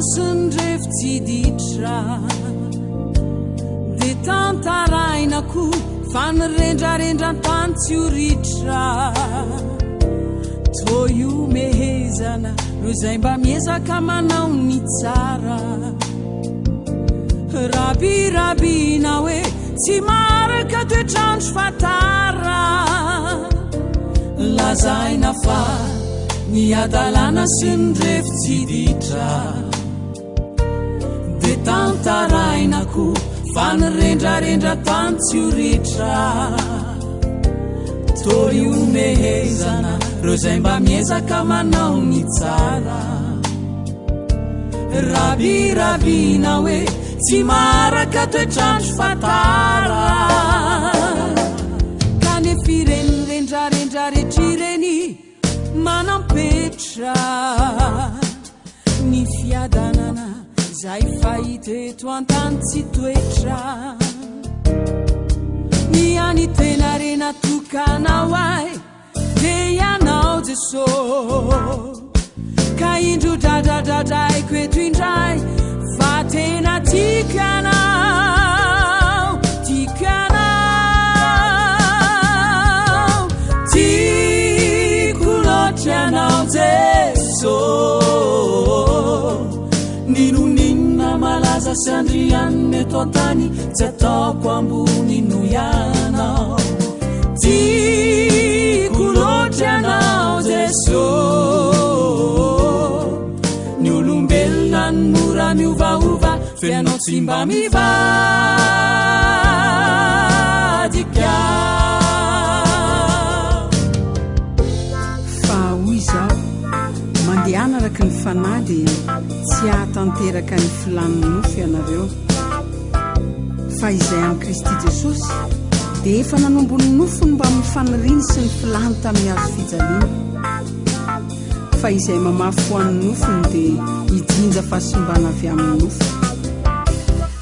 sy ny refi-tsiditra de tantarainako fa nyrendrarendran-tany tsy oritra to io mehezana no zay mba miezaka manao ny tsara rabirabina hoe tsy maraka toetrandro fatara lazaina fa ny adalana sy ny refi-tsiditra de tantarainako fa nyrendrarendran-tany tsy oritra to io mehezana ro zay mba miezaka manao ny tsara rabirabina hoe tsy maraka toetrandro fatara ka ne firenyrendrarendra rehetr'ireny manampetra ny fiadanana zay fahita eto an-tany tsy toetra ny any tena rena tokanao ay de ianao Jesosy ka indro dradradradraiko eto indray fa tena tikanao tiako loatra ianao Jesosy ninoninona malaza sy andrianina eto an-tany tsy ataoko ambony no ianao tiako loatra ianao Jesosy ny olombelona ny mora miovaova fa ianao tsy mba mivadika fa hoy zao mandehana araky ny fanahy de tsy ahatanteraka ny filaniny nofo ianareo fa izay amin'ny Kristy Jesosy de efa nanombony nofony mba mifaniriny sy ny filany tamin'ny hazo fijaliana fa izay mamafy hoan'ny nofony de hijinja fahasimbana avy amin'ny nofo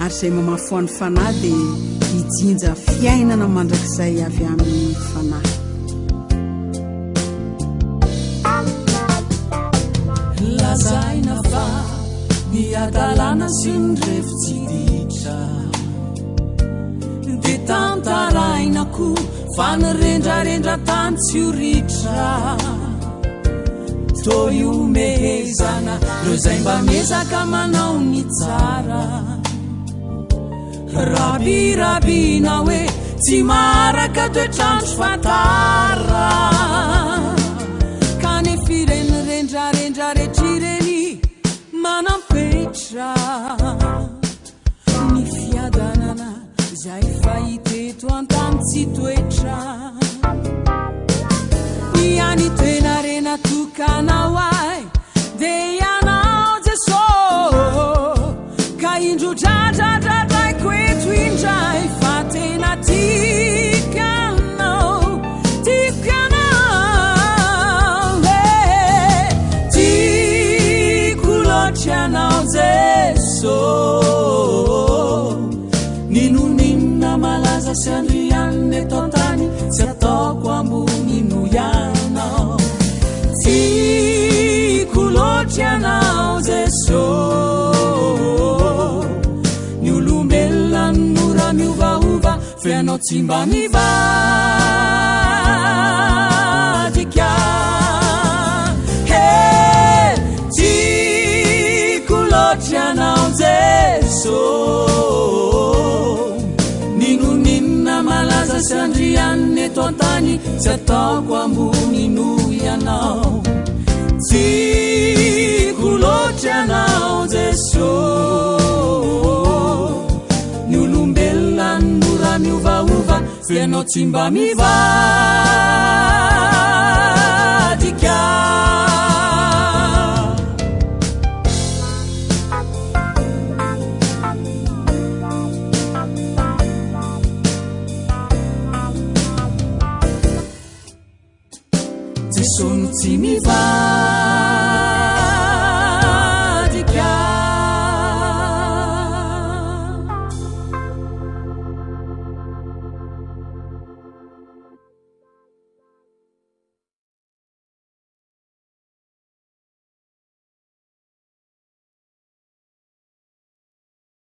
ary izay mamafy hoan'ny fanahy de hijinja fiainana mandrakizay avy amin'ny fanahy lazaina fa ny adalana sy ny refi-tsiditra de tantarainako fa nyrendrarendran-tany tsy oritra to io mehezana ro zay mba miezaka manao ny tsara rabirabina hoe tsy maraka toetrandro fatara ka ne firenyrendrarendra rehetr'ireny manampetra ny fiadanana zay fahita eto an-tany tsy toetra any tena rena tokanao ay de ianao Jesosy ka indro dradradradraiko eto indray fa tena tikanao tiako loatra ianao Jesosy ninoninona malaza sy andrianina eto an-tany tsy ataoko ambony no ianao tiako loatra ianao Jesosy ny olombelona ny mora miovaova fa ianao tsy mba mivadika tiako loatra ianao Jesosy ninoninona malaza sy andrianina eto an-tany tsy ataoko ambony no ianao tiako loatra ianao Jesosy ny olombelona ny mora miovaova fa ianao tsy mba mivadika Jesosy no tsy mivadika